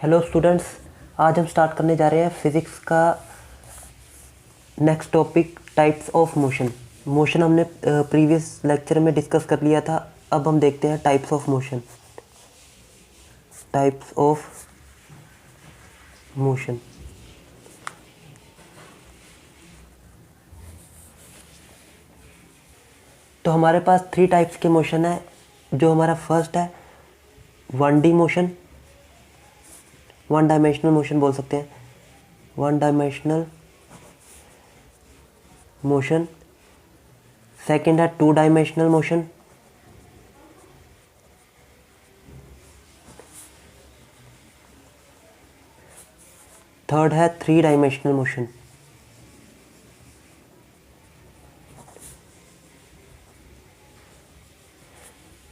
Hello students, आज हम start करने जा रहे हैं फिज़िक्स का next topic types of motion. Motion हमने प्रीवियस लेक्चर में डिस्कस कर लिया था। अब हम देखते हैं types of motion. Types of motion. तो हमारे पास 3 टाइप्स के मोशन है। जो हमारा फर्स्ट है 1D मोशन, 1 डायमेंशनल मोशन बोल सकते हैं, 1 डायमेंशनल मोशन। सेकंड है 2 डायमेंशनल मोशन। थर्ड है 3 डायमेंशनल मोशन।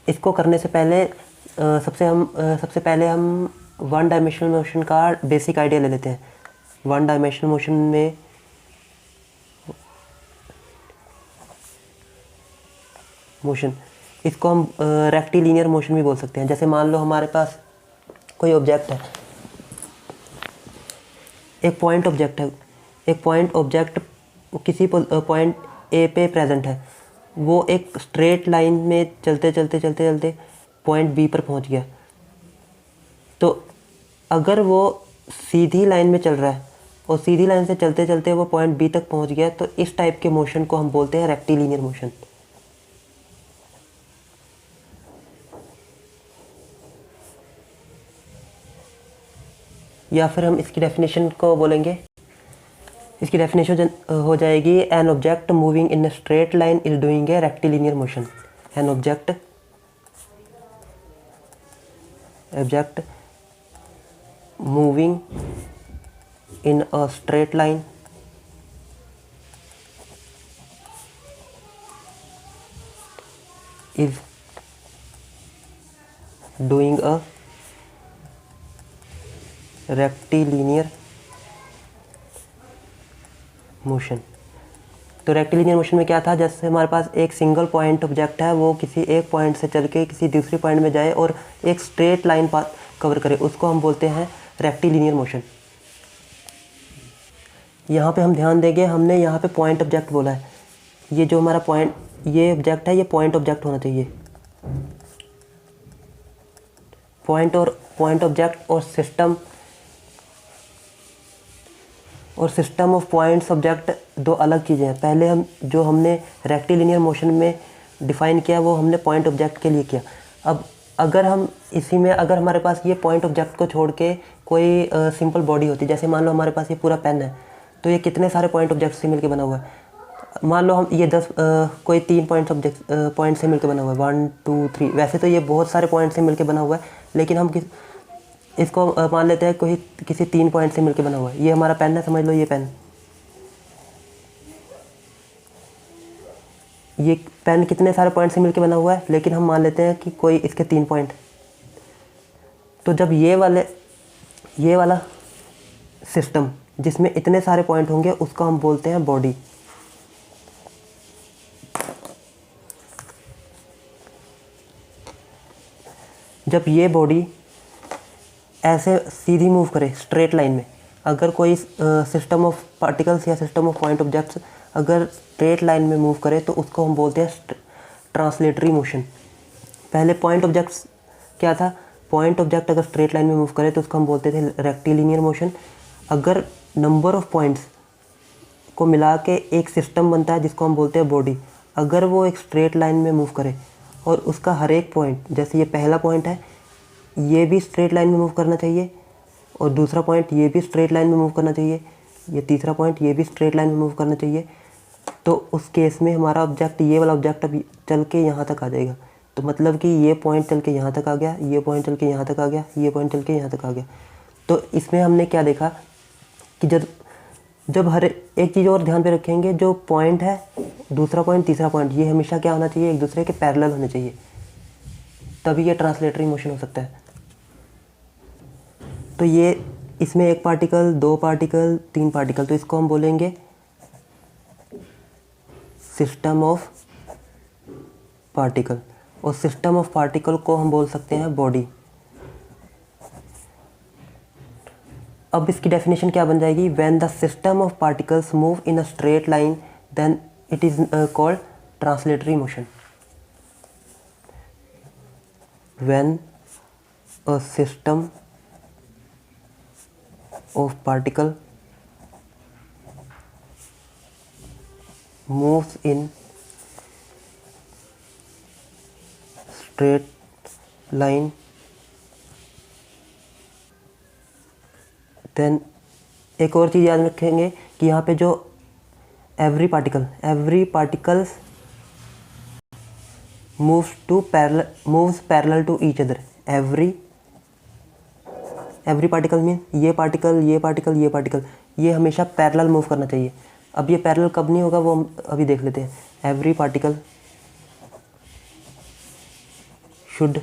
इसको करने से पहले सबसे पहले हम 1 डायमेंशनल मोशन का बेसिक आइडिया ले लेते हैं। 1 डायमेंशनल मोशन में इसको हम रेक्टिलिनियर मोशन भी बोल सकते हैं। जैसे मान लो हमारे पास कोई ऑब्जेक्ट है, एक पॉइंट ऑब्जेक्ट किसी पॉइंट ए पे प्रेजेंट है। वो एक स्ट्रेट लाइन में चलते पॉइंट बी पर पहुंच गया। तो अगर वो सीधी लाइन में चल रहा है और सीधी लाइन से चलते वो पॉइंट बी तक पहुंच गया, तो इस टाइप के मोशन को हम बोलते हैं रेक्टिलिनियर मोशन। या फिर हम इसकी डेफिनेशन को बोलेंगे। इसकी डेफिनेशन हो जाएगी an object moving in a straight line is doing a rectilinear motion. An object moving in a straight line is doing a rectilinear motion. तो रेक्टिलिनियर मोशन में क्या था, जैसे हमारे पास एक सिंगल पॉइंट ऑब्जेक्ट है, वो किसी एक पॉइंट से चल के किसी दूसरे पॉइंट में जाए और एक स्ट्रेट लाइन पाथ कवर करे, उसको हम बोलते हैं रेक्टिलिनियर मोशन। यहाँ पे हम ध्यान देंगे, हमने यहाँ पे पॉइंट ऑब्जेक्ट बोला है। ये जो हमारा पॉइंट, ये ऑब्जेक्ट है, ये पॉइंट ऑब्जेक्ट होना चाहिए। पॉइंट ऑब्जेक्ट और सिस्टम ऑफ पॉइंट्स ऑब्जेक्ट दो अलग चीज़ें हैं। पहले हमने रेक्टिलिनियर मोशन में डिफाइन किया, वो हमने पॉइंट ऑब्जेक्ट के लिए किया। अब अगर हमारे पास ये पॉइंट ऑब्जेक्ट को छोड़ के कोई सिंपल बॉडी होती, जैसे मान लो हमारे पास ये पूरा पेन है, तो ये कितने सारे पॉइंट ऑब्जेक्ट से मिलकर बना हुआ है। मान लो हम ये 10 कोई 3 पॉइंट से मिलकर बना हुआ है, 1 2 3। वैसे तो ये बहुत सारे पॉइंट से मिलकर बना हुआ है, लेकिन हम इसको मान लेते हैं कोई किसी 3 पॉइंट से मिलकर बना हुआ है। ये हमारा पेन है, समझ लो ये पेन कितने सारे पॉइंट से मिलकर बना हुआ है, लेकिन हम मान लेते हैं कि कोई इसके 3 पॉइंट। तो जब ये वाला सिस्टम जिसमें इतने सारे पॉइंट होंगे, उसको हम बोलते हैं बॉडी। जब ये बॉडी ऐसे सीधी मूव करे स्ट्रेट लाइन में, अगर कोई सिस्टम ऑफ पार्टिकल्स या सिस्टम ऑफ पॉइंट ऑब्जेक्ट्स अगर स्ट्रेट लाइन में मूव करे, तो उसको हम बोलते हैं ट्रांसलेटरी मोशन। पहले पॉइंट ऑब्जेक्ट्स क्या था, पॉइंट ऑब्जेक्ट अगर स्ट्रेट लाइन में मूव करे तो उसको हम बोलते थे रेक्टिलिनियर मोशन। अगर नंबर ऑफ पॉइंट्स को मिला के एक सिस्टम बनता है जिसको हम बोलते हैं बॉडी, अगर वो एक स्ट्रेट लाइन में मूव करे और उसका हर एक पॉइंट, जैसे ये पहला पॉइंट है, ये भी स्ट्रेट लाइन में मूव करना चाहिए, और दूसरा पॉइंट ये भी स्ट्रेट लाइन में मूव करना चाहिए, ये तीसरा पॉइंट ये भी स्ट्रेट लाइन में मूव करना चाहिए, तो उस केस में हमारा ऑब्जेक्ट, ये वाला ऑब्जेक्ट अभी चल के यहाँ तक आ जाएगा। तो मतलब कि ये पॉइंट चल के यहाँ तक आ गया, ये पॉइंट चल के यहाँ तक आ गया, ये पॉइंट चल के यहाँ तक आ गया। तो इसमें हमने क्या देखा कि जब हर एक चीज़ और ध्यान पे रखेंगे, जो पॉइंट है, दूसरा पॉइंट, तीसरा पॉइंट, ये हमेशा क्या होना चाहिए, एक दूसरे के पैरेलल होने चाहिए, तभी ये ट्रांसलेटरी मोशन हो सकता है। तो ये इसमें 1 पार्टिकल, 2 पार्टिकल, 3 पार्टिकल, तो इसको हम बोलेंगे सिस्टम ऑफ पार्टिकल, और सिस्टम ऑफ पार्टिकल को हम बोल सकते हैं बॉडी। अब इसकी डेफिनेशन क्या बन जाएगी, when the system of particles move in a straight line then it is called translatory motion. When a system of particle moves in straight line then एक और चीज़ याद रखेंगे कि यहाँ पे जो every particles moves parallel to each other. Every particle mean ये particle ये हमेशा पैरेलल मूव करना चाहिए। अब ये पैरेलल कब नहीं होगा वो हम अभी देख लेते हैं। Every particle should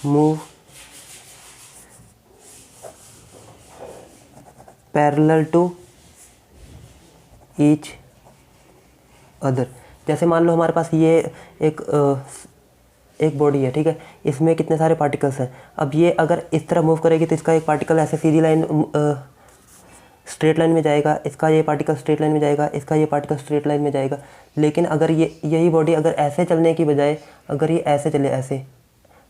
move parallel to each other. जैसे मान लो हमारे पास ये एक बॉडी है, ठीक है, इसमें कितने सारे पार्टिकल्स हैं। अब ये अगर इस तरह मूव करेगी तो इसका एक पार्टिकल ऐसे सीधी लाइन स्ट्रेट लाइन में जाएगा, इसका ये पार्टिकल स्ट्रेट लाइन में जाएगा, इसका ये पार्टिकल स्ट्रेट लाइन में जाएगा। लेकिन अगर यही बॉडी अगर ऐसे चलने की बजाय अगर ये ऐसे चले,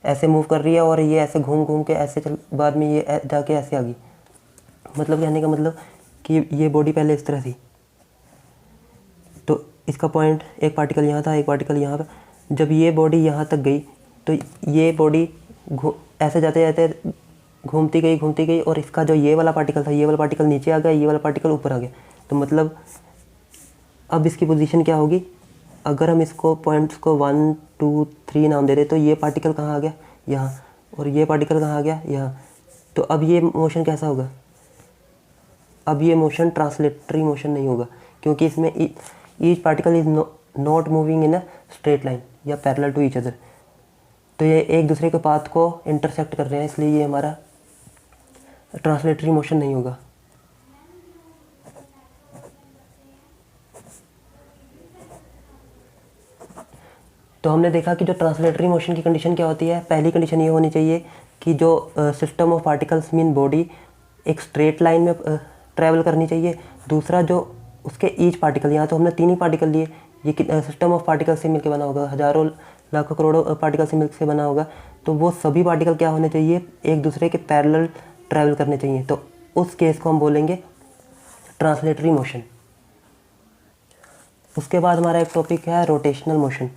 ऐसे मूव कर रही है और ये ऐसे घूम के ऐसे बाद में ये जाके ऐसे आ गई, मतलब कहने का मतलब कि ये बॉडी पहले इस तरह थी, तो इसका पॉइंट एक पार्टिकल यहाँ था, एक पार्टिकल यहाँ पर। जब ये बॉडी यहाँ तक गई तो ये बॉडी ऐसे जाते जाते घूमती गई और इसका जो ये वाला पार्टिकल था, ये वाला पार्टिकल नीचे आ गया, ये वाला पार्टिकल ऊपर आ गया। तो मतलब अब इसकी पोजीशन क्या होगी, अगर हम इसको पॉइंट्स को 1 2 3 नाम दे दें तो ये पार्टिकल कहाँ आ गया, यहाँ, और ये पार्टिकल कहाँ आ गया, यहाँ। तो अब ये मोशन कैसा होगा, अब ये मोशन ट्रांसलेटरी मोशन नहीं होगा, क्योंकि इसमें each particle is not moving in a straight line या पैरेलल टू ईच अदर। तो ये एक दूसरे के पाथ को इंटरसेक्ट कर रहे हैं, इसलिए ये हमारा ट्रांसलेटरी मोशन नहीं होगा। तो हमने देखा कि जो ट्रांसलेटरी मोशन की कंडीशन क्या होती है। पहली कंडीशन ये होनी चाहिए कि जो system of particles mean body एक स्ट्रेट लाइन में ट्रैवल करनी चाहिए। दूसरा जो उसके ईच पार्टिकल, यहाँ तो हमने 3 ही पार्टिकल लिए, ये सिस्टम ऑफ पार्टिकल से मिलकर बना होगा, हज़ारों लाखों करोड़ों पार्टिकल से मिलकर बना होगा। तो वो सभी पार्टिकल क्या होने चाहिए, एक दूसरे के पैरेलल ट्रैवल करने चाहिए। तो उस केस को हम बोलेंगे ट्रांसलेटरी मोशन। उसके बाद हमारा एक टॉपिक है रोटेशनल मोशन।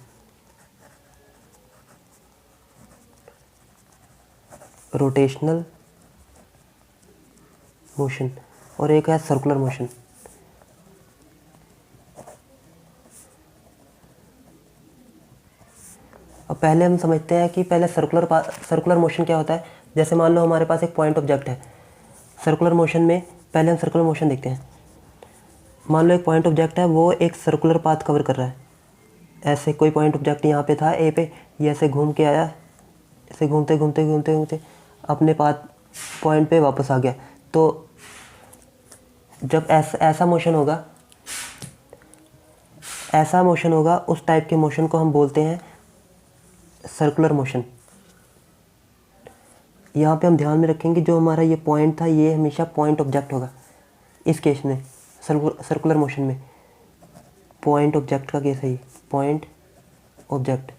रोटेशनल मोशन और एक है सर्कुलर मोशन। अब पहले हम समझते हैं कि पहले सर्कुलर मोशन क्या होता है। जैसे मान लो हमारे पास एक पॉइंट ऑब्जेक्ट है। सर्कुलर मोशन में पहले हम सर्कुलर मोशन देखते हैं। मान लो एक पॉइंट ऑब्जेक्ट है, वो एक सर्कुलर पाथ कवर कर रहा है। ऐसे कोई पॉइंट ऑब्जेक्ट यहाँ पे था ए पे, ये ऐसे घूम के आया, ऐसे घूमते घूमते घूमते घूमते अपने पाथ पॉइंट पे वापस आ गया। तो जब ऐसा मोशन होगा उस टाइप के मोशन को हम बोलते हैं सर्कुलर मोशन। यहाँ पे हम ध्यान में रखेंगे जो हमारा ये पॉइंट था ये हमेशा पॉइंट ऑब्जेक्ट होगा। इस केस में सर्कुलर मोशन में पॉइंट ऑब्जेक्ट का केस है ये, पॉइंट ऑब्जेक्ट।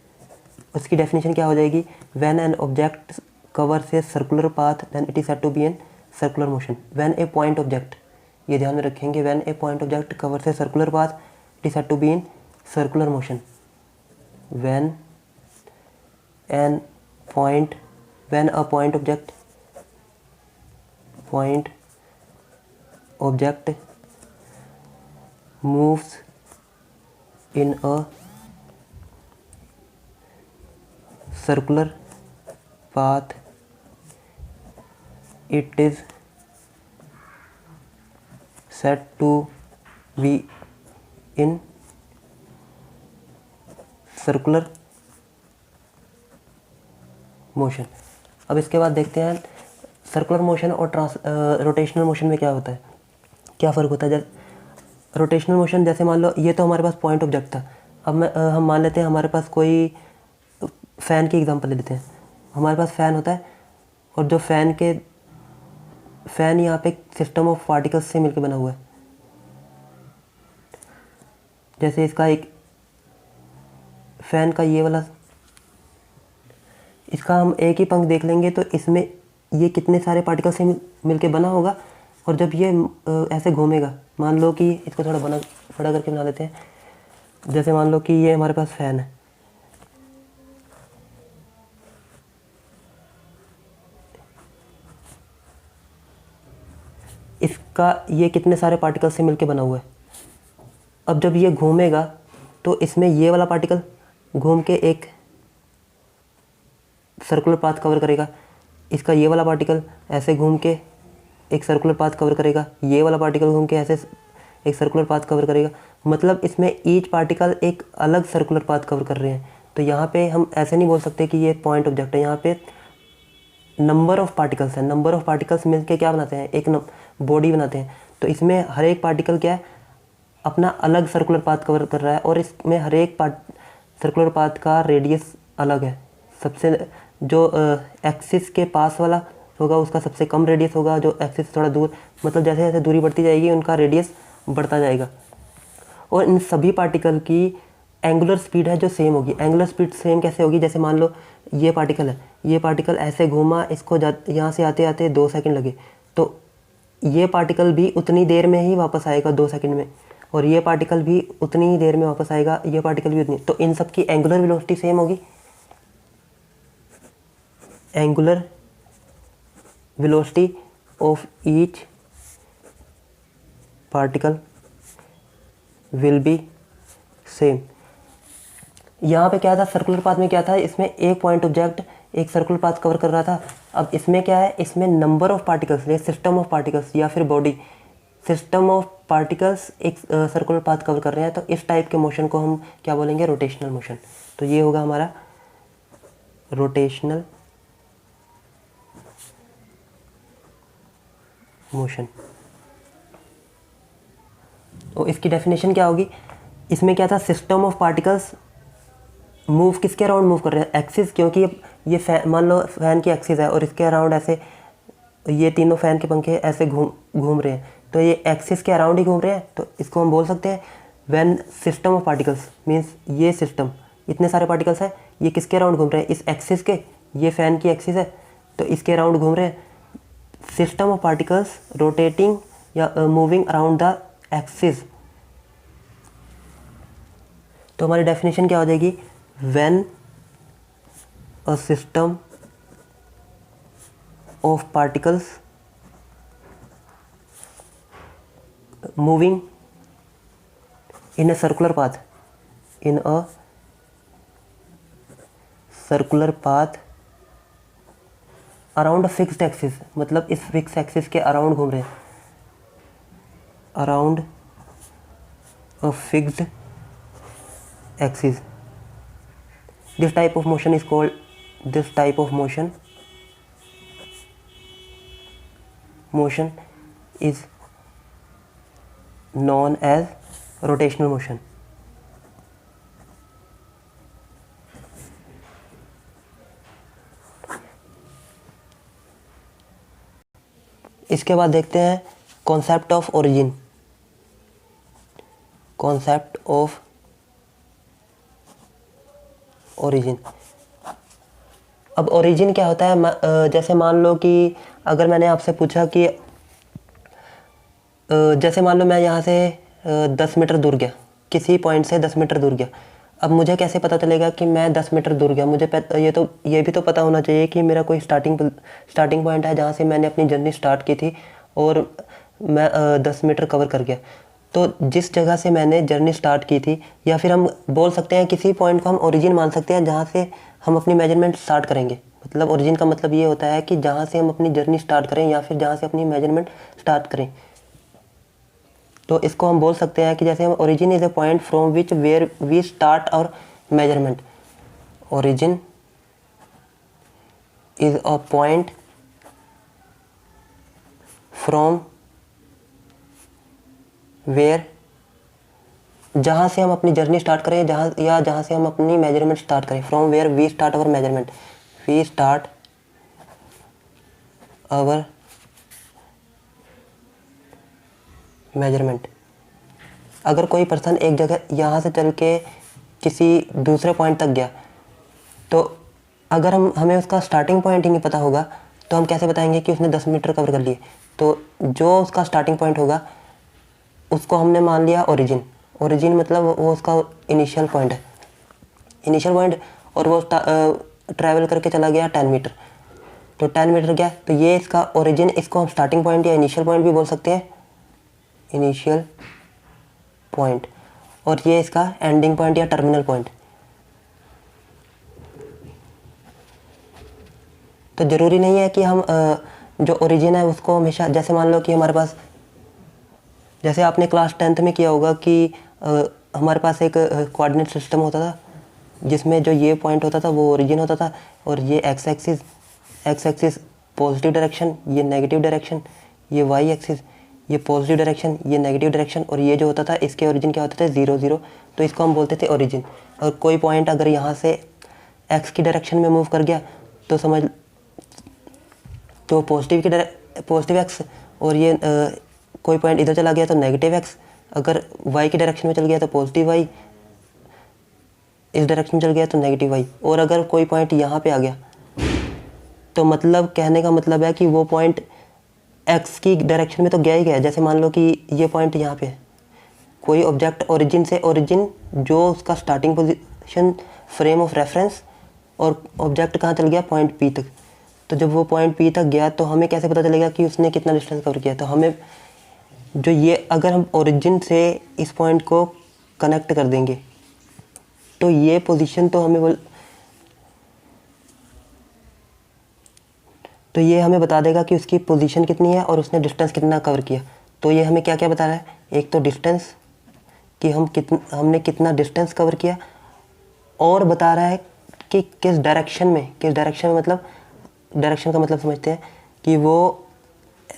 उसकी डेफिनेशन क्या हो जाएगी, when an object covers a circular path then it is said to be an circular motion. When a point object, ये ध्यान में रखेंगे, when a point object covers a circular path it is said to be in circular motion. When a point object moves in a circular path it is said to be in circular motion. अब इसके बाद देखते हैं circular motion और rotational motion में क्या होता है, क्या फ़र्क होता है। जैसे रोटेशनल मोशन, जैसे मान लो ये तो हमारे पास पॉइंट ऑब्जेक्ट था। अब हम मान लेते हैं हमारे पास कोई फ़ैन की एग्जांपल ले लेते हैं। हमारे पास फ़ैन होता है और जो फ़ैन के फैन यहाँ पे सिस्टम ऑफ पार्टिकल्स से मिलकर बना हुआ है। जैसे इसका एक फैन का ये वाला, इसका हम एक ही पंख देख लेंगे तो इसमें ये कितने सारे पार्टिकल से मिलके बना होगा। और जब ये ऐसे घूमेगा, मान लो कि इसको थोड़ा बड़ा करके बना लेते हैं। जैसे मान लो कि ये हमारे पास फैन है, इसका ये कितने सारे पार्टिकल से मिलके बना हुआ है। अब जब ये घूमेगा तो इसमें ये वाला पार्टिकल घूम के एक सर्कुलर पाथ कवर करेगा, इसका ये वाला पार्टिकल ऐसे घूम के एक सर्कुलर पाथ कवर करेगा, ये वाला पार्टिकल घूम के ऐसे एक सर्कुलर पाथ कवर करेगा। मतलब इसमें ईच पार्टिकल एक अलग सर्कुलर पाथ कवर कर रहे हैं। तो यहाँ पे हम ऐसे नहीं बोल सकते कि ये पॉइंट ऑब्जेक्ट है, यहाँ पे नंबर ऑफ पार्टिकल्स है। नंबर ऑफ पार्टिकल्स मिलके क्या बनाते हैं, एक बॉडी बनाते हैं। तो इसमें हर एक पार्टिकल क्या है, अपना अलग सर्कुलर पाथ कवर कर रहा है और इसमें हर एक सर्कुलर पाथ का रेडियस अलग है। सबसे जो एक्सिस के पास वाला होगा उसका सबसे कम रेडियस होगा, जो एक्सिस थोड़ा दूर, मतलब जैसे जैसे दूरी बढ़ती जाएगी उनका रेडियस बढ़ता जाएगा। और इन सभी पार्टिकल की एंगुलर स्पीड है जो सेम होगी। एंगुलर स्पीड सेम कैसे होगी, जैसे मान लो ये पार्टिकल है, ये पार्टिकल ऐसे घूमा, इसको यहाँ से आते आते 2 सेकंड लगे, तो ये पार्टिकल भी उतनी देर में ही वापस आएगा 2 सेकंड में, और ये पार्टिकल भी उतनी ही देर में वापस आएगा, ये पार्टिकल भी उतनी। तो इन सब की एंगुलर वेलोसिटी सेम होगी। Angular velocity of each particle will be same. यहाँ पे क्या था, सर्कुलर पाथ में क्या था, इसमें एक पॉइंट ऑब्जेक्ट एक सर्कुलर पाथ कवर कर रहा था। अब इसमें क्या है, इसमें नंबर ऑफ पार्टिकल्स या सिस्टम ऑफ पार्टिकल्स या फिर बॉडी सिस्टम ऑफ पार्टिकल्स एक सर्कुलर पाथ कवर कर रहे हैं। तो इस टाइप के मोशन को हम क्या बोलेंगे, रोटेशनल मोशन। तो ये होगा हमारा रोटेशनल मोशन। तो इसकी डेफिनेशन क्या होगी, इसमें क्या था, सिस्टम ऑफ पार्टिकल्स मूव किसके अराउंड मूव कर रहे हैं, एक्सिस, क्योंकि ये मान लो फैन की एक्सिस है और इसके अराउंड ऐसे ये तीनों फैन के पंखे ऐसे घूम रहे हैं, तो ये एक्सिस के अराउंड ही घूम रहे हैं। तो इसको हम बोल सकते हैं when system of particles means ये सिस्टम, इतने सारे पार्टिकल्स हैं, ये किसके अराउंड घूम रहे हैं, इस एक्सिस के, ये फैन की एक्सिस है तो इसके अराउंड घूम रहे हैं। सिस्टम ऑफ पार्टिकल्स रोटेटिंग या मूविंग अराउंड द एक्सिस। तो हमारी डेफिनेशन क्या हो जाएगी, when a system of particles moving in a circular path, in a circular path around a fixed axis, मतलब इस फिक्स एक्सिस के अराउंड घूम रहे हैं, around a fixed axis. This type of motion is called, this type of motion is known as rotational motion. इसके बाद देखते हैं concept of origin. Concept of origin. अब ओरिजिन क्या होता है, जैसे मान लो कि अगर मैंने आपसे पूछा कि जैसे मान लो मैं यहाँ से 10 मीटर दूर गया, किसी पॉइंट से 10 मीटर दूर गया। अब मुझे कैसे पता चलेगा कि मैं 10 मीटर दूर गया, मुझे ये भी तो पता होना चाहिए कि मेरा कोई स्टार्टिंग पॉइंट है जहाँ से मैंने अपनी जर्नी स्टार्ट की थी और मैं 10 मीटर कवर कर गया। तो जिस जगह से मैंने जर्नी स्टार्ट की थी, या फिर हम बोल सकते हैं किसी पॉइंट को हम ओरिजिन मान सकते हैं जहाँ से हम अपनी मेजरमेंट स्टार्ट करेंगे। मतलब ओरिजिन का मतलब ये होता है कि जहाँ से हम अपनी जर्नी स्टार्ट करें या फिर जहाँ से अपनी मेजरमेंट स्टार्ट करें। तो इसको हम बोल सकते हैं कि जैसे हम origin is a point from which where we start our measurement. Origin is a point from where, जहाँ से हम अपनी जर्नी स्टार्ट करें, जहाँ से हम अपनी मेजरमेंट स्टार्ट करें। From where we start our measurement, we start our measurement. अगर कोई पर्सन एक जगह यहाँ से चल के किसी दूसरे पॉइंट तक गया, तो अगर हमें उसका स्टार्टिंग पॉइंट ही नहीं पता होगा तो हम कैसे बताएंगे कि उसने 10 मीटर कवर कर लिए। तो जो उसका स्टार्टिंग पॉइंट होगा उसको हमने मान लिया ओरिजिन। ओरिजिन मतलब वो उसका इनिशियल पॉइंट है, इनिशियल पॉइंट, और वो ट्रैवल करके चला गया 10 मीटर, तो 10 मीटर गया, तो ये इसका ओरिजिन, इसको हम स्टार्टिंग पॉइंट या इनिशियल पॉइंट भी बोल सकते हैं, इनिशियल पॉइंट, और ये इसका एंडिंग पॉइंट या टर्मिनल पॉइंट। तो ज़रूरी नहीं है कि हम जो ओरिजिन है उसको हमेशा, जैसे मान लो कि हमारे पास, जैसे आपने क्लास 10th में किया होगा कि हमारे पास एक कोऑर्डिनेट सिस्टम होता था जिसमें जो ये पॉइंट होता था वो ओरिजिन होता था, और ये एक्स एक्सिस पॉजिटिव डायरेक्शन, ये नेगेटिव डायरेक्शन, ये वाई एक्सिस, ये पॉजिटिव डायरेक्शन, ये नेगेटिव डायरेक्शन, और ये जो होता था इसके ओरिजिन क्या होते थे 0 0, तो इसको हम बोलते थे ओरिजिन। और कोई पॉइंट अगर यहाँ से एक्स की डायरेक्शन में मूव कर गया तो समझ, तो पॉजिटिव एक्स, और ये कोई पॉइंट इधर चला गया तो नेगेटिव एक्स, अगर वाई की डायरेक्शन में चल गया तो पॉजिटिव वाई, इस डायरेक्शन में चल गया तो नेगेटिव वाई, और अगर कोई पॉइंट यहाँ पे आ गया तो मतलब कहने का मतलब है कि वो पॉइंट एक्स की डायरेक्शन में तो गया ही गया। जैसे मान लो कि ये पॉइंट यहाँ पे है, कोई ऑब्जेक्ट ओरिजिन से, ओरिजिन जो उसका starting position frame of reference, और ऑब्जेक्ट कहाँ चल गया पॉइंट पी तक। तो जब वो पॉइंट पी तक गया तो हमें कैसे पता चलेगा कि उसने कितना डिस्टेंस कवर किया। तो हमें जो ये, अगर हम ओरिजिन से इस पॉइंट को कनेक्ट कर देंगे तो ये पोजीशन तो हमें तो ये हमें बता देगा कि उसकी पोजीशन कितनी है और उसने डिस्टेंस कितना कवर किया। तो ये हमें क्या क्या बता रहा है, एक तो डिस्टेंस कि हमने कितना डिस्टेंस कवर किया, और बता रहा है कि किस डायरेक्शन में मतलब डायरेक्शन का मतलब समझते हैं कि वो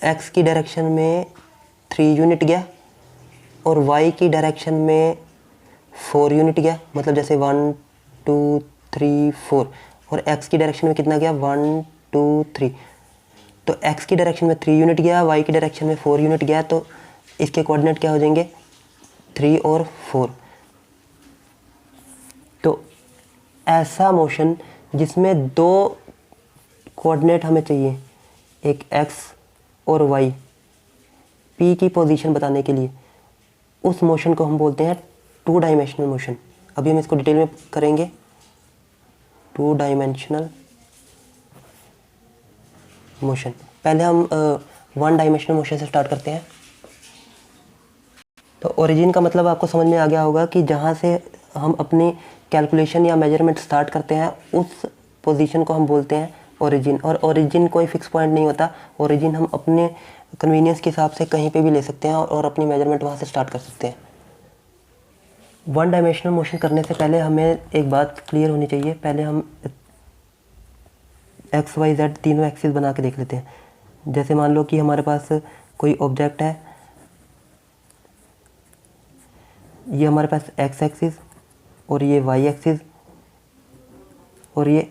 एक्स की डायरेक्शन में 3 यूनिट गया और वाई की डायरेक्शन में 4 यूनिट गया, मतलब जैसे 1 2 3 4, और एक्स की डायरेक्शन में कितना गया 1 2 3, तो एक्स की डायरेक्शन में 3 यूनिट गया, वाई की डायरेक्शन में 4 यूनिट गया, तो इसके कोऑर्डिनेट क्या हो जाएंगे 3 और 4। तो ऐसा मोशन जिसमें 2 कोऑर्डिनेट हमें चाहिए, एक एक्स और वाई, पी की पोजीशन बताने के लिए, उस मोशन को हम बोलते हैं 2 डायमेंशनल मोशन। अभी हम इसको डिटेल में करेंगे। 2 डायमेंशनल मोशन। पहले हम 1 डायमेंशनल मोशन से स्टार्ट करते हैं। तो ओरिजिन का मतलब आपको समझ में आ गया होगा कि जहाँ से हम अपनी कैलकुलेशन या मेजरमेंट स्टार्ट करते हैं उस पोजीशन को हम बोलते हैं ओरिजिन। और ओरिजिन कोई फिक्स पॉइंट नहीं होता, ओरिजिन हम अपने कन्वीनियंस के हिसाब से कहीं पे भी ले सकते हैं और अपनी मेजरमेंट वहाँ से स्टार्ट कर सकते हैं। 1 डायमेंशनल मोशन करने से पहले हमें एक बात क्लियर होनी चाहिए। पहले हम एक्स वाई जेड तीनों एक्सिस बना के देख लेते हैं। जैसे मान लो कि हमारे पास कोई ऑब्जेक्ट है, ये हमारे पास एक्स एक्सिस और ये वाई एक्सिस और ये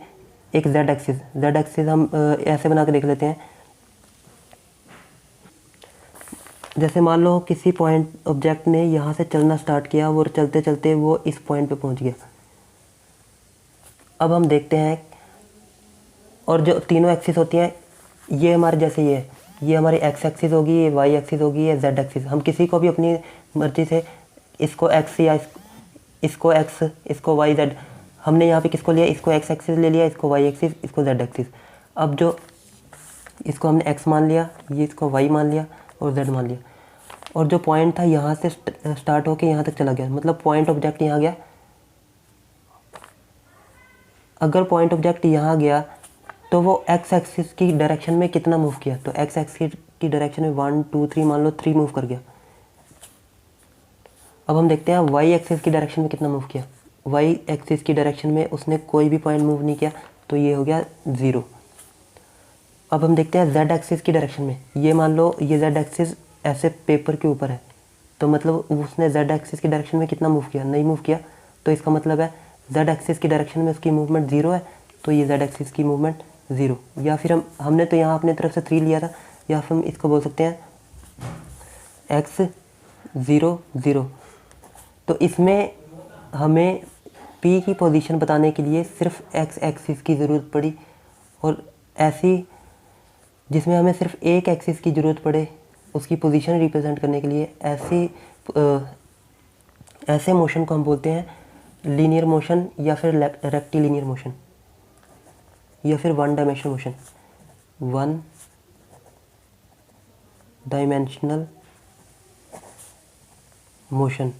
एक जेड एक्सिस हम ऐसे बना के देख लेते हैं। जैसे मान लो किसी पॉइंट ऑब्जेक्ट ने यहाँ से चलना स्टार्ट किया और चलते चलते वो इस पॉइंट पे पहुँच गया। अब हम देखते हैं, और जो तीनों एक्सिस होती हैं ये हमारे जैसे ये हमारी एक्स एक्सिस होगी, ये वाई एक्सिस होगी, ये जेड एक्सिस। हम किसी को भी अपनी मर्जी से इसको एक्स या इसको एक्स, इसको वाई जेड, हमने यहाँ पे किसको लिया, इसको एक्स एक्सिस ले लिया, इसको वाई एक्सिस, इसको जेड एक्सिस। अब जो इसको हमने एक्स मान लिया, ये इसको वाई मान लिया और जेड मान लिया, और जो पॉइंट था यहाँ से स्टार्ट होके यहाँ तक चला गया, मतलब पॉइंट ऑब्जेक्ट यहाँ गया। अगर पॉइंट ऑब्जेक्ट यहाँ गया तो वो एक्स एक्सिस की डायरेक्शन में कितना मूव किया, तो एक्स एक्सिस की डायरेक्शन में 1 2 3 मान लो 3 मूव कर गया। अब हम देखते हैं वाई एक्सिस की डायरेक्शन में कितना मूव किया। वाई एक्सिस की डायरेक्शन में उसने कोई भी पॉइंट मूव नहीं किया, तो ये हो गया 0। अब हम देखते हैं जेड एक्सिस की डायरेक्शन में, ये मान लो ये जेड एक्सिस ऐसे पेपर के ऊपर है, तो मतलब उसने जेड एक्सिस की डायरेक्शन में कितना मूव किया, नहीं मूव किया, तो इसका मतलब है जेड एक्सिस की डायरेक्शन में उसकी मूवमेंट 0 है, तो ये जेड एक्सिस की मूवमेंट 0। या फिर हमने तो यहाँ अपने तरफ से 3 लिया था, या फिर हम इसको बोल सकते हैं एक्स 0 0। तो इसमें हमें P की पोजीशन बताने के लिए सिर्फ एक्स एक्सिस की ज़रूरत पड़ी, और ऐसी जिसमें हमें सिर्फ एक एक्सिस की ज़रूरत पड़े उसकी पोजीशन रिप्रेजेंट करने के लिए, ऐसे मोशन को हम बोलते हैं लीनियर मोशन या फिर रेक्टिलिनियर मोशन या फिर one dimensional motion. One dimensional motion,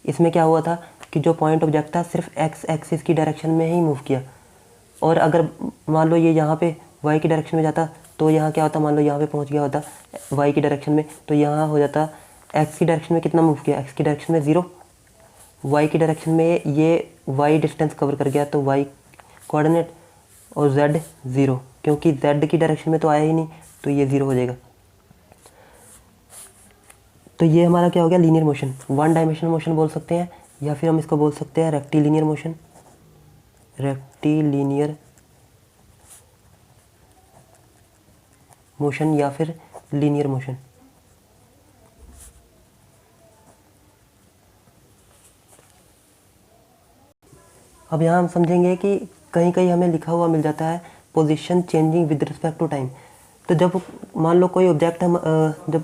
इसमें क्या हुआ था कि जो पॉइंट ऑब्जेक्ट था सिर्फ एक्स एक्सिस की डायरेक्शन में ही मूव किया, और अगर मान लो ये यहाँ पे वाई की डायरेक्शन में जाता तो यहाँ क्या होता, मान लो यहाँ पे पहुँच गया होता वाई की डायरेक्शन में, तो यहाँ हो जाता एक्स की डायरेक्शन में कितना मूव किया, एक्स की डायरेक्शन में 0, वाई की डायरेक्शन में ये वाई डिस्टेंस कवर कर गया तो वाई कोऑर्डिनेट, और जेड 0, क्योंकि जेड की डायरेक्शन में तो आया ही नहीं तो ये 0 हो जाएगा। तो ये हमारा क्या हो गया, linear motion, one dimensional motion बोल सकते हैं, या फिर हम इसको बोल सकते हैं रेक्टिलिनियर मोशन, रेक्टिलिनियर मोशन या फिर लीनियर मोशन। अब यहाँ हम समझेंगे कि कहीं कहीं हमें लिखा हुआ मिल जाता है position changing with respect to time. तो जब मान लो कोई ऑब्जेक्ट हम जब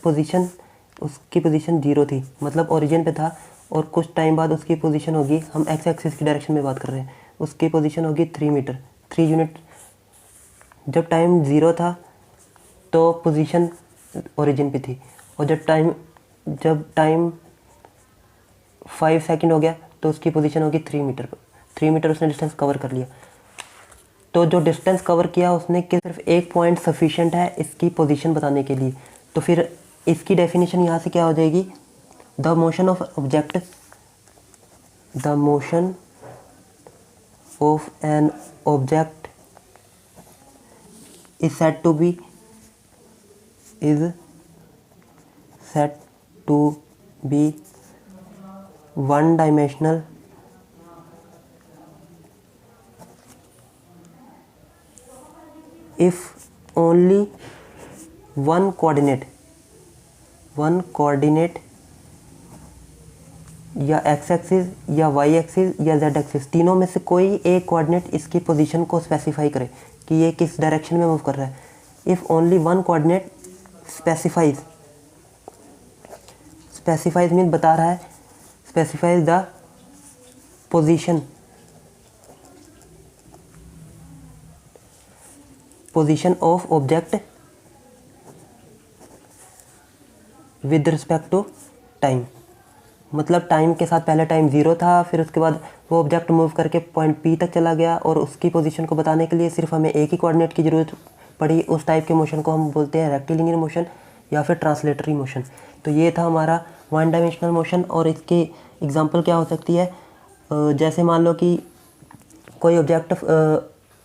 पोजीशन उसकी पोजीशन 0 थी, मतलब ओरिजिन पे था, और कुछ टाइम बाद उसकी पोजीशन होगी, हम एक्स एक्सिस की डायरेक्शन में बात कर रहे हैं, उसकी पोजीशन होगी 3 मीटर 3 यूनिट। जब टाइम 0 था तो पोजीशन ओरिजिन पे थी, और जब टाइम 5 सेकंड हो गया तो उसकी पोजीशन होगी 3 मीटर पर। 3 मीटर उसने डिस्टेंस कवर कर लिया। तो जो डिस्टेंस कवर किया उसने कि सिर्फ एक पॉइंट सफिशिएंट है इसकी पोजीशन बताने के लिए। तो फिर इसकी डेफिनेशन यहाँ से क्या हो जाएगी, the motion of object, the motion of an object is said to be one dimensional if only one coordinate या x एक्सिस या y एक्सिस या z एक्सिस, तीनों में से कोई एक कोऑर्डिनेट इसकी पोजीशन को स्पेसिफाई करे कि ये किस डायरेक्शन में मूव कर रहा है। If only one coordinate specifies mean बता रहा है, specifies the position of object with respect to time. मतलब टाइम के साथ पहले टाइम 0 था, फिर उसके बाद वो ऑब्जेक्ट मूव करके पॉइंट P तक चला गया, और उसकी पोजीशन को बताने के लिए सिर्फ हमें एक ही कोऑर्डिनेट की ज़रूरत पड़ी। उस टाइप के मोशन को हम बोलते हैं रेक्टिलिनियर मोशन या फिर ट्रांसलेटरी मोशन। तो ये था हमारा वन डायमेंशनल मोशन, और इसकी एग्जांपल क्या हो सकती है, जैसे मान लो कि कोई ऑब्जेक्ट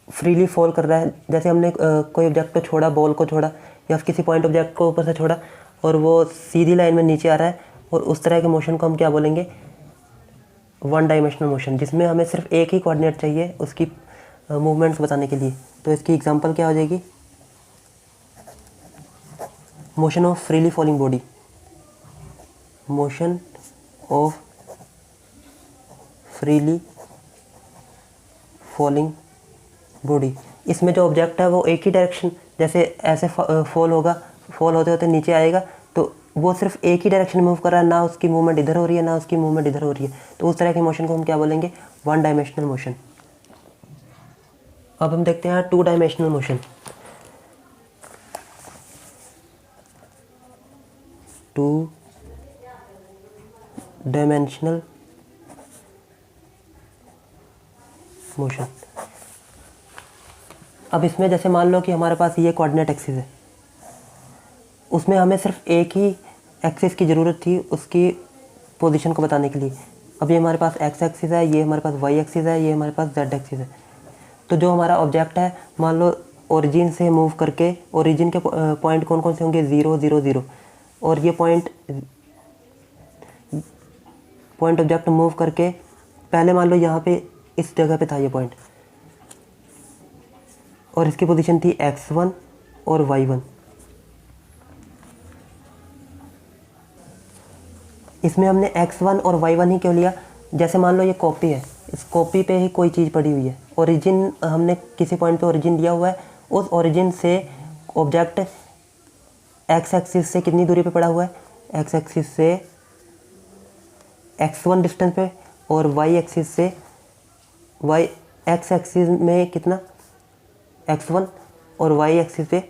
फ्रीली फॉल कर रहा है, जैसे हमने कोई ऑब्जेक्ट को छोड़ा, बॉल को छोड़ा या किसी पॉइंट ऑब्जेक्ट को ऊपर से छोड़ा और वो सीधी लाइन में नीचे आ रहा है, और उस तरह के मोशन को हम क्या बोलेंगे, वन डायमेंशनल मोशन, जिसमें हमें सिर्फ एक ही कोऑर्डिनेट चाहिए उसकी मूवमेंट्स बताने के लिए। तो इसकी एग्जांपल क्या हो जाएगी, motion of freely falling body, motion of freely falling body. इसमें जो ऑब्जेक्ट है वो एक ही डायरेक्शन, जैसे ऐसे फॉल होते होते नीचे आएगा, तो वो सिर्फ एक ही डायरेक्शन में मूव कर रहा है, ना उसकी मूवमेंट इधर हो रही है ना उसकी मूवमेंट इधर हो रही है। तो उस तरह के मोशन को हम क्या बोलेंगे, वन डायमेंशनल मोशन। अब हम देखते हैं to dimensional motion. To dimensional motion. अब इसमें जैसे मान लो कि हमारे पास ये कोऑर्डिनेट एक्सिस है, उसमें हमें सिर्फ एक ही एक्सिस की ज़रूरत थी उसकी पोजीशन को बताने के लिए। अब ये हमारे पास एक्स एक्सिस है, ये हमारे पास वाई एक्सिस है, ये हमारे पास जेड एक्सिस है। तो जो हमारा ऑब्जेक्ट है, मान लो ओरिजिन से मूव करके, ओरिजिन के पॉइंट कौन कौन से होंगे, 0 0 0, और ये पॉइंट ऑब्जेक्ट मूव करके पहले मान लो यहाँ पे इस जगह पे था ये पॉइंट, और इसकी पोजीशन थी x1 और y1। इसमें हमने x1 और y1 ही क्यों लिया? जैसे मान लो ये कॉपी है, इस कॉपी पे ही कोई चीज़ पड़ी हुई है, ओरिजिन हमने किसी पॉइंट पे ओरिजिन लिया हुआ है, उस ओरिजिन से ऑब्जेक्ट x एक्सिस से कितनी दूरी पे पड़ा हुआ है? x एक्सिस से x1 डिस्टेंस पे, और y एक्सिस से x एक्सिस में कितना? x1, और y एक्सिस पे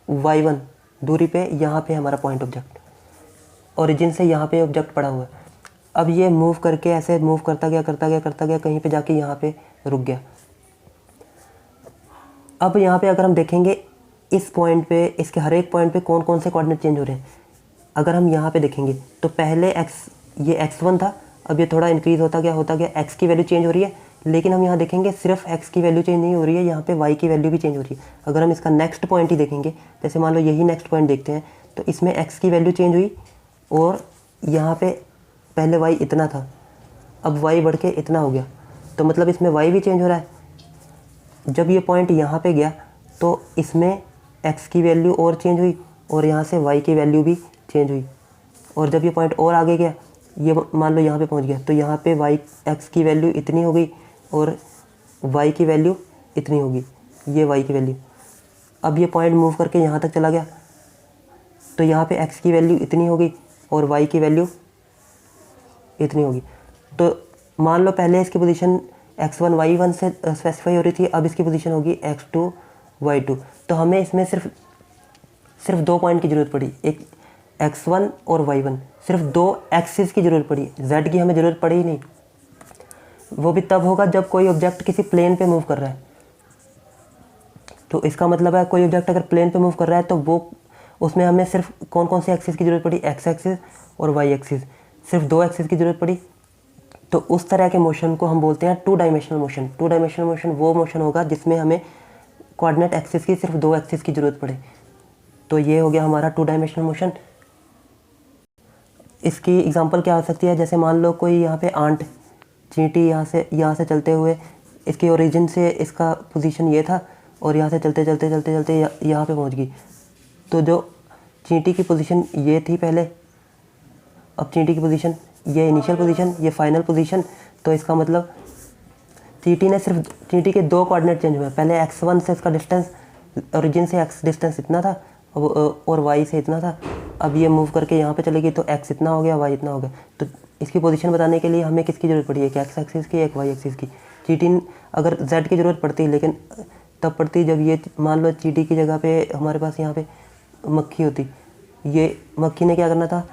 y1 दूरी पे यहाँ पे हमारा पॉइंट ऑब्जेक्ट, ओरिजिन से यहाँ पे ऑब्जेक्ट पड़ा हुआ है। अब ये मूव करके ऐसे मूव करता गया, कहीं पे जाके यहाँ पे रुक गया। अब यहाँ पे अगर हम देखेंगे इस पॉइंट पे, इसके हर एक पॉइंट पे कौन कौन से कोऑर्डिनेट चेंज हो रहे हैं। अगर हम यहाँ पे देखेंगे तो पहले ये x1 था, अब ये थोड़ा इंक्रीज़ होता गया, x की वैल्यू चेंज हो रही है, लेकिन हम यहाँ देखेंगे सिर्फ x की वैल्यू चेंज नहीं हो रही है, यहाँ पे y की वैल्यू भी चेंज हो रही है। अगर हम इसका नेक्स्ट पॉइंट ही देखेंगे, जैसे मान लो यही नेक्स्ट पॉइंट देखते हैं, तो इसमें x की वैल्यू चेंज हुई, और यहाँ पे पहले y इतना था, अब y बढ़ के इतना हो गया, तो मतलब इसमें y भी चेंज हो रहा है। जब ये पॉइंट यहाँ पे गया तो इसमें x की वैल्यू और चेंज हुई, और यहाँ से y की वैल्यू भी चेंज हुई, और जब ये पॉइंट और आगे गया, ये मान लो यहाँ पे पहुँच गया, तो यहाँ पे x की वैल्यू इतनी हो गई और y की वैल्यू इतनी होगी, ये y की वैल्यू। अब ये पॉइंट मूव करके यहाँ तक चला गया, तो यहाँ पे x की वैल्यू इतनी होगी और y की वैल्यू इतनी होगी। तो मान लो पहले इसकी पोजीशन x1 y1 से स्पेसिफाई हो रही थी, अब इसकी पोजीशन होगी x2 y2। तो हमें इसमें सिर्फ दो पॉइंट की ज़रूरत पड़ी, एक x1 और y1, सिर्फ दो एक्सिस की ज़रूरत पड़ी, z की हमें ज़रूरत पड़ी ही नहीं। वो भी तब होगा जब कोई ऑब्जेक्ट किसी प्लेन पे मूव कर रहा है। तो इसका मतलब है कोई ऑब्जेक्ट अगर प्लेन पे मूव कर रहा है तो वो उसमें हमें सिर्फ कौन कौन से एक्सिस की ज़रूरत पड़ी? x एक्सिस और y एक्सिस, सिर्फ दो एक्सिस की ज़रूरत पड़ी। तो उस तरह के मोशन को हम बोलते हैं to dimensional motion. To dimensional motion वो मोशन होगा जिसमें हमें कोऑर्डिनेट एक्सिस की सिर्फ दो एक्सिस की ज़रूरत पड़े। तो ये हो गया हमारा टू डायमेंशनल मोशन। इसकी एग्जांपल क्या हो सकती है? जैसे मान लो कोई यहाँ पे आंट चींटी यहाँ से चलते हुए, इसकी ओरिजिन से इसका पोजीशन ये था, और यहाँ से चलते चलते यहाँ पे पहुँच गई। तो जो चींटी की पोजीशन ये थी पहले, अब चींटी की पोजीशन ये इनिशियल पोजीशन, ये फाइनल पोजीशन। तो इसका मतलब चींटी के दो कोऑर्डिनेट चेंज हुए। पहले x1 से इसका डिस्टेंस, ओरिजिन से x डिस्टेंस इतना था और y से इतना था। अब ये मूव करके यहाँ पे चलेगी तो x इतना हो गया, y इतना हो गया। तो इसकी पोजीशन बताने के लिए हमें किसकी ज़रूरत पड़ी? एक x एक्सिस की, एक y एक्सिस की। चींटी अगर z की ज़रूरत पड़ती, लेकिन तब पड़ती जब ये मान लो चींटी की जगह पे हमारे पास यहाँ पे मक्खी होती। ये मक्खी ने क्या करना था?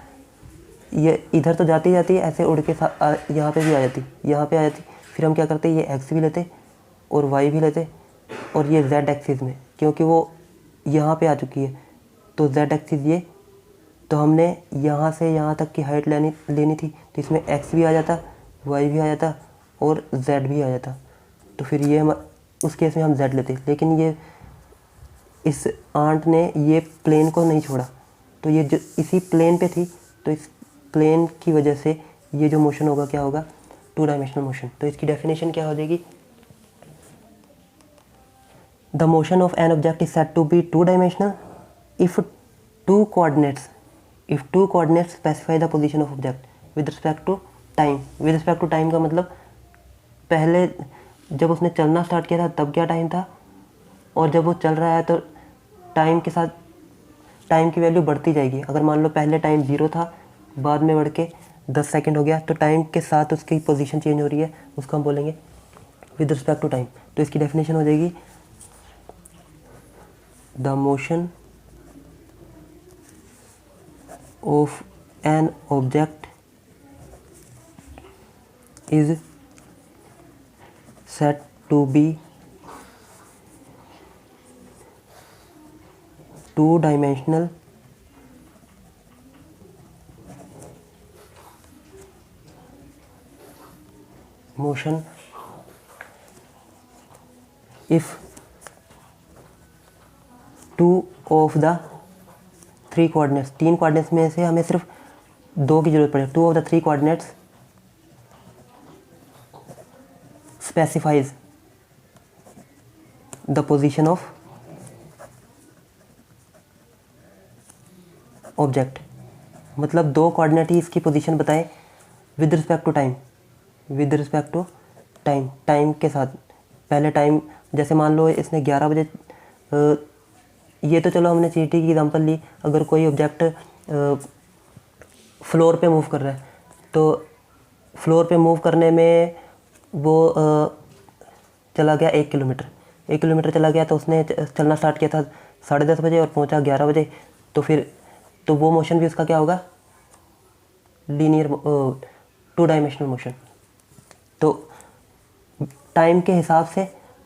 ये इधर तो जाती ऐसे उड़ के यहाँ पे भी आ जाती, यहाँ पे आ जाती। फिर हम क्या करते? ये x भी लेते और y भी लेते, और ये z एक्सिस में, क्योंकि वो यहाँ पे आ चुकी है तो z एक्सिस ये, तो हमने यहाँ से यहाँ तक की हाइट लेनी थी, तो इसमें x भी आ जाता, y भी आ जाता और z भी आ जाता। तो फिर ये उस केस में हम z लेते, लेकिन ये इस आंट ने ये प्लेन को नहीं छोड़ा, तो ये जो इसी प्लेन पे थी, तो इस प्लेन की वजह से ये जो मोशन होगा क्या होगा? Two dimensional motion. तो इसकी डेफिनेशन क्या हो जाएगी? The motion of an object is said to be two dimensional if two coordinates specify the position of object with respect to time. With respect to time का मतलब पहले जब उसने चलना स्टार्ट किया था तब क्या टाइम था, और जब वो चल रहा है तो टाइम के साथ टाइम की वैल्यू बढ़ती जाएगी। अगर मान लो पहले टाइम 0 था, बाद में बढ़ के 10 सेकंड हो गया, तो टाइम के साथ उसकी पोजीशन चेंज हो रही है, उसको हम बोलेंगे विद रिस्पेक्ट टू टाइम। तो इसकी डेफिनेशन हो जाएगी the motion of an object is said to be two dimensional motion if two of the three coordinates, तीन कोऑर्डिनेट्स में से हमें सिर्फ दो की जरूरत पड़े, two of the three coordinates specifies the position of object. मतलब 2 कोऑर्डिनेट ही इसकी पोजीशन बताएं with respect to time, with respect to time, time के साथ। पहले टाइम, जैसे मान लो इसने 11 बजे, ये तो चलो हमने चींटी की एग्जांपल ली। अगर कोई ऑब्जेक्ट फ्लोर पे मूव कर रहा है, तो फ्लोर पे मूव करने में वो चला गया 1 किलोमीटर, 1 किलोमीटर चला गया, तो उसने चलना स्टार्ट किया था 10:30 बजे और पहुंचा 11 बजे। तो फिर तो वो मोशन भी उसका क्या होगा, लीनियर 2 डायमेंशनल मोशन। तो टाइम के हिसाब से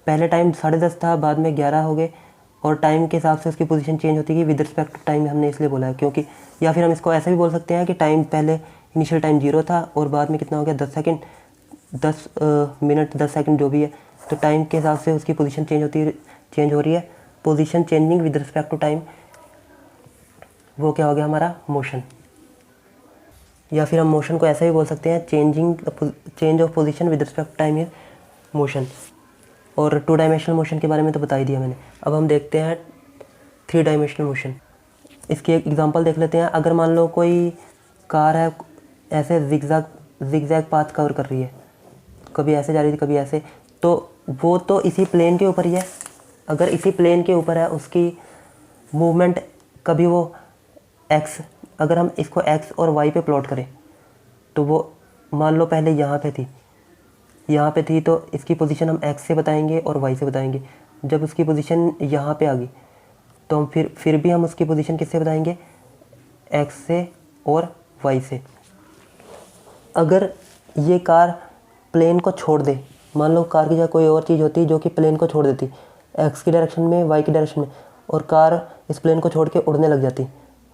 पहले टाइम 10:30 था, बाद में 11 हो गए, और टाइम के हिसाब से उसकी पोजीशन चेंज होती गई विद रिस्पेक्ट टू टाइम। हमने इसलिए बोला है क्योंकि, या फिर हम इसको ऐसे भी बोल सकते हैं कि टाइम पहले इनिशियल टाइम 0 था और बाद में कितना हो गया 10 सेकंड, 10 मिनट 10 सेकंड जो भी है। तो टाइम के हिसाब से उसकी पोजीशन चेंज हो रही है। Position changing with respect to time, वो क्या हो गया हमारा मोशन। या फिर हम मोशन को ऐसा भी बोल सकते हैं, change of position with respect to time is motion. और 2 डायमेंशनल मोशन के बारे में तो बता ही दिया मैंने। अब हम देखते हैं 3 डायमेंशनल मोशन। इसकी एक एग्जांपल देख लेते हैं। अगर मान लो कोई कार है, ऐसे जिगजैग पाथ कवर कर रही है, कभी ऐसे जा रही थी कभी ऐसे, तो वो तो इसी प्लेन के ऊपर ही है। अगर इसी प्लेन के ऊपर है, उसकी मूवमेंट कभी वो एक्स, अगर हम इसको एक्स और वाई पे प्लॉट करें, तो वो मान लो पहले यहाँ पे थी, तो इसकी पोजीशन हम एक्स से बताएंगे और वाई से बताएंगे। जब उसकी पोजीशन यहाँ पे आ गई, तो हम फिर भी हम उसकी पोजीशन किससे बताएंगे, एक्स से और वाई से। अगर ये कार प्लेन को छोड़ दे, मान लो कार की जगह कोई और चीज़ होती जो कि प्लेन को छोड़ देती एक्स की डायरेक्शन में, वाई की डायरेक्शन में, और कार इस प्लेन को छोड़ के उड़ने लग जाती,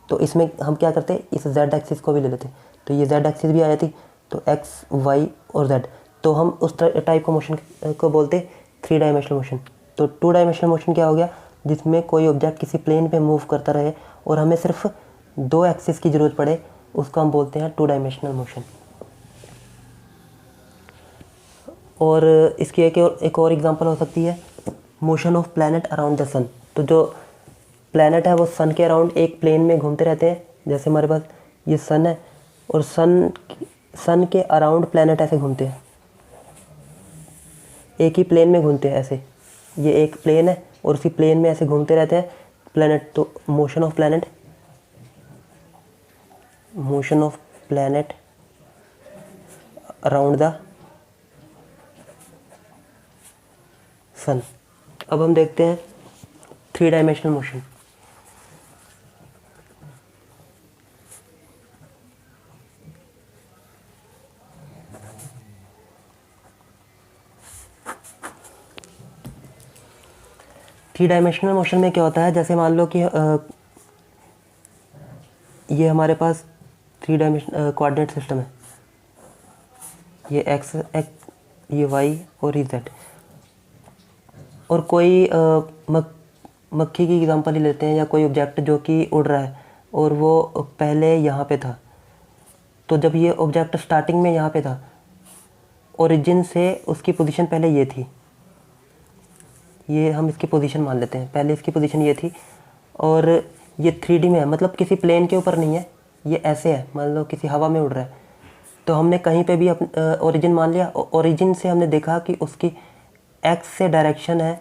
तो इसमें हम क्या करते, इस जेड एक्सिस को भी ले लेते, तो ये जेड एक्सिस भी आ जाती, तो एक्स वाई और जेड। तो हम उस टाइप का मोशन को बोलते 3 डायमेंशनल मोशन। तो 2 डायमेंशनल मोशन क्या हो गया, जिसमें कोई ऑब्जेक्ट किसी प्लेन पे मूव करता रहे और हमें सिर्फ 2 एक्सिस की ज़रूरत पड़े, उसको हम बोलते हैं 2 डायमेंशनल मोशन। और इसकी एक और एग्जांपल हो सकती है motion of planet around the sun. तो जो प्लैनेट है वो सन के अराउंड एक प्लेन में घूमते रहते हैं। जैसे हमारे पास ये सन है, और सन के अराउंड प्लैनेट ऐसे घूमते हैं, एक ही प्लेन में घूमते हैं ऐसे। ये एक प्लेन है और उसी प्लेन में ऐसे घूमते रहते हैं प्लैनेट। तो motion of planet around the sun. अब हम देखते हैं 3 dimensional motion. Three dimensional motion में क्या होता है, जैसे मान लो कि ये हमारे पास 3 डायमेंशनल कोऑर्डिनेट सिस्टम है, ये एक्स, ये वाई और ये जेड। और कोई मक्खी की एग्जांपल ही लेते हैं, या कोई ऑब्जेक्ट जो कि उड़ रहा है और वो पहले यहाँ पे था। तो जब ये ऑब्जेक्ट स्टार्टिंग में यहाँ पे था, ओरिजिन से उसकी पोजीशन पहले ये थी, ये हम इसकी पोजीशन मान लेते हैं, पहले इसकी पोजीशन ये थी, और ये 3D में है, मतलब किसी प्लेन के ऊपर नहीं है, ये ऐसे है, मान लो किसी हवा में उड़ रहा है। तो हमने कहीं पे भी ओरिजिन मान लिया। ओरिजिन से हमने देखा कि उसकी एक्स से डायरेक्शन है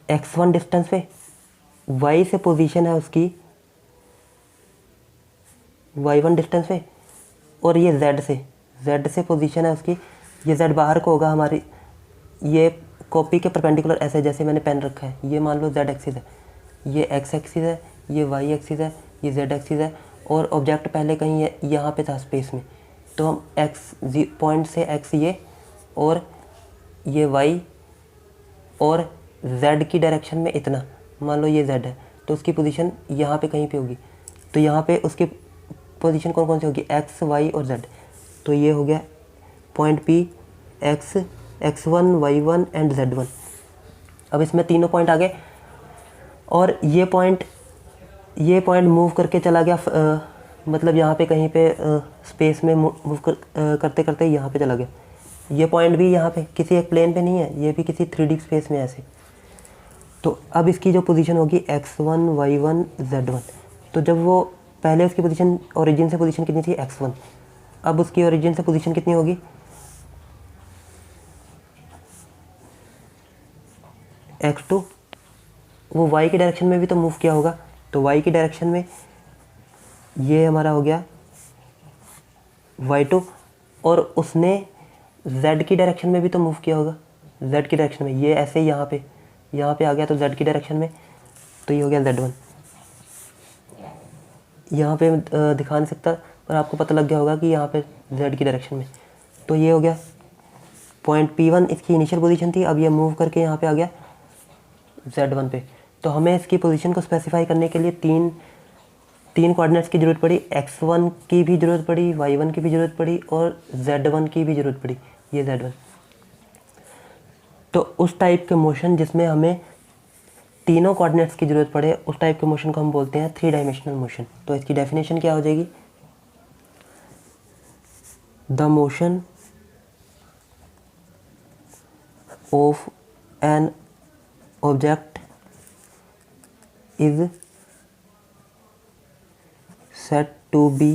x1 डिस्टेंस पे, y से पोजीशन है उसकी y1 डिस्टेंस पे, और ये z से पोजीशन है उसकी, ये z बाहर को होगा हमारी, ये कॉपी के परपेंडिकुलर ऐसे जैसे मैंने पेन रखा है, ये मान लो z एक्सिस है, ये x एक्सिस है, ये y एक्सिस है, ये z एक्सिस है, और ऑब्जेक्ट पहले कहीं यहाँ पे था स्पेस में। तो हम पॉइंट से x ये, और ये y और z की डायरेक्शन में इतना, मान लो ये z है, तो उसकी पोजीशन यहाँ पे कहीं पे होगी। तो यहाँ पे उसकी पोजीशन कौन कौन सी होगी, x, y और z। तो ये हो गया point P, x1, y1 and z1। अब इसमें तीनों पॉइंट आ गए, और ये पॉइंट मूव करके चला गया, मतलब यहाँ पे कहीं पे स्पेस में मूव करते करते यहाँ पे चला गया। ये पॉइंट भी यहाँ पे किसी एक प्लेन पे नहीं है, ये भी किसी 3D स्पेस में ऐसे। तो अब इसकी जो पोजीशन होगी x1 y1 z1, तो जब वो पहले उसकी पोजीशन ओरिजिन से पोजीशन कितनी थी x1, अब उसकी ओरिजिन से पोजीशन कितनी होगी x2, वो y की डायरेक्शन में भी तो मूव किया होगा, तो y की डायरेक्शन में ये हमारा हो गया y2, और उसने z की डायरेक्शन में भी तो मूव किया होगा, z की डायरेक्शन में, ये ऐसे ही यहाँ पे आ गया तो z की डायरेक्शन में, तो ये हो गया z1। यहाँ पे दिखा नहीं सकता पर आपको पता लग गया होगा कि यहाँ पे z की डायरेक्शन में, तो ये हो गया पॉइंट P1 इसकी इनिशियल पोजीशन थी, अब ये मूव करके यहाँ पे आ गया z1 पे। तो हमें इसकी पोजीशन को स्पेसिफाई करने के लिए तीन कोऑर्डिनेट्स की ज़रूरत पड़ी, x1 की भी ज़रूरत पड़ी, y1 की भी ज़रूरत पड़ी और z1 की भी ज़रूरत पड़ी, ये z1। तो उस टाइप के मोशन जिसमें हमें तीनों कोऑर्डिनेट्स की ज़रूरत पड़े, उस टाइप के मोशन को हम बोलते हैं 3 डायमेंशनल मोशन। तो इसकी डेफिनेशन क्या हो जाएगी, the motion of an object is said to be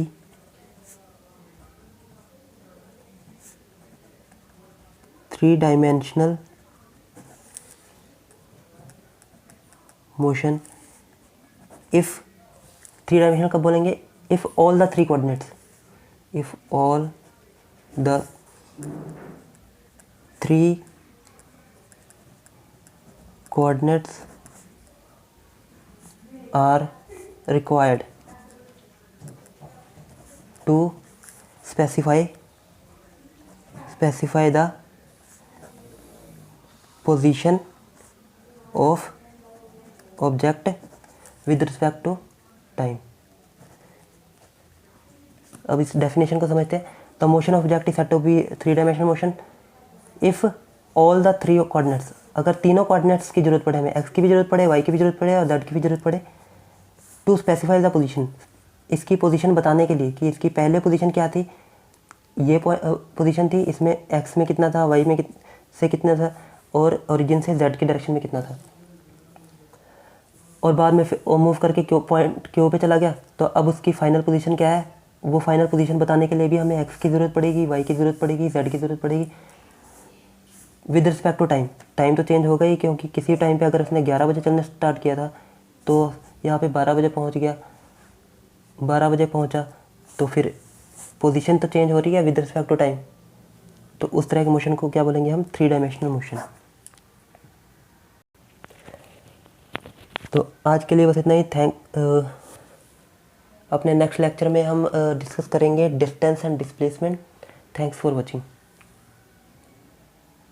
three-dimensional motion if three dimensional कब बोलेंगे, if all the three coordinates, if all the three coordinates are required to specify the position of object with respect to time। अब इस definition को समझते हैं। The motion of object is said to be 3 dimensional motion if all the 3 coordinates, अगर तीनों coordinates की जरूरत पड़े, हमें x की भी जरूरत पड़े, y की भी जरूरत पड़े और z की भी जरूरत पड़े, टू स्पेसिफाई द पोजीशन, इसकी पोजीशन बताने के लिए कि इसकी पहले पोजीशन क्या थी, ये पोजीशन थी, इसमें x में कितना था, y में से कितना था और ओरिजिन से z की डायरेक्शन में कितना था, और बाद में मूव करके पॉइंट Q पे चला गया। तो अब उसकी फाइनल पोजीशन क्या है, वो फाइनल पोजीशन बताने के लिए भी हमें x की ज़रूरत पड़ेगी, y की ज़रूरत पड़ेगी, z की ज़रूरत पड़ेगी with respect to time. Time तो चेंज होगा ही, क्योंकि किसी टाइम पे अगर उसने 11 बजे चलना स्टार्ट किया था तो यहाँ पे 12 बजे पहुँच गया, 12 बजे पहुँचा, तो फिर पोजीशन तो चेंज हो रही है विद रिस्पेक्ट टू टाइम। तो उस तरह के मोशन को क्या बोलेंगे हम, 3 डायमेंशनल मोशन। तो आज के लिए बस इतना ही। अपने नेक्स्ट लेक्चर में हम डिस्कस करेंगे distance and displacement. Thanks for watching.